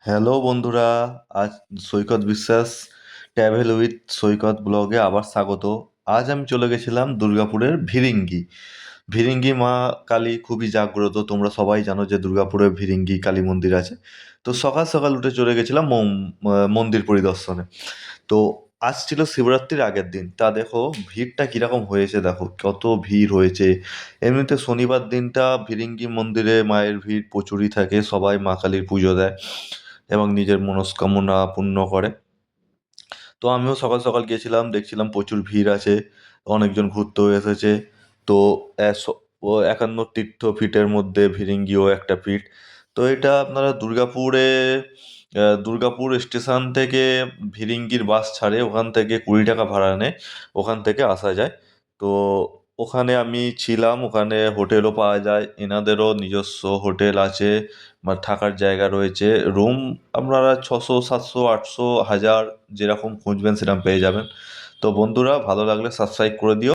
Hello বন্ধুরা, আজ সৈকত বিশ্বাস ট্রাভেল উইথ সৈকত ব্লগে আবার স্বাগত। আজ আমি চলে গেছিলাম দুর্গাপুরের ভিরিঙ্গি। ভিরিঙ্গি মা কালী খুবই জাগ্রত, তোমরা সবাই জানো যে দুর্গাপুরে ভিরিঙ্গি কালী মন্দির আছে। তো সকাল সকাল উঠে চলে গেছিলাম মন্দির পরিদর্শনে। তো আজ ছিল শিবরাত্রির আগের দিন, তা দেখো ভিড়টা কিরকম হয়েছে, দেখো কত ভিড় হয়েছে। এমনিতে শনিবার দিনটা ভিরিঙ্গি মন্দিরে মায়ের ভিড় প্রচুরই থাকে, সবাই মা কালীর পুজো দেয় এবং নিজের মনস্কামনা পূর্ণ করে। তো আমিও সকাল সকাল গিয়েছিলাম, দেখছিলাম প্রচুর ভিড় আছে, অনেকজন ঘুরতেও এসেছে। তো ও 51 তীর্থপীঠের মধ্যে ভিরিঙ্গিও একটা পীঠ। তো এটা আপনারা দুর্গাপুর স্টেশন থেকে ভিরিঙ্গির বাস ছাড়ে, ওখান থেকে 20 টাকা ভাড়া নেয়, ওখান থেকে আসা যায়। তো ওখানে আমি ছিলাম, ওখানে হোটেলও পাওয়া যায়, এনাদেরও নিজস্ব হোটেল আছে বা থাকার জায়গা রয়েছে। রুম আপনারা 600, 700, 800, 1000 যেরকম খুঁজবেন সেরকম পেয়ে যাবেন। তো বন্ধুরা, ভালো লাগলে সাবস্ক্রাইব করে দিও।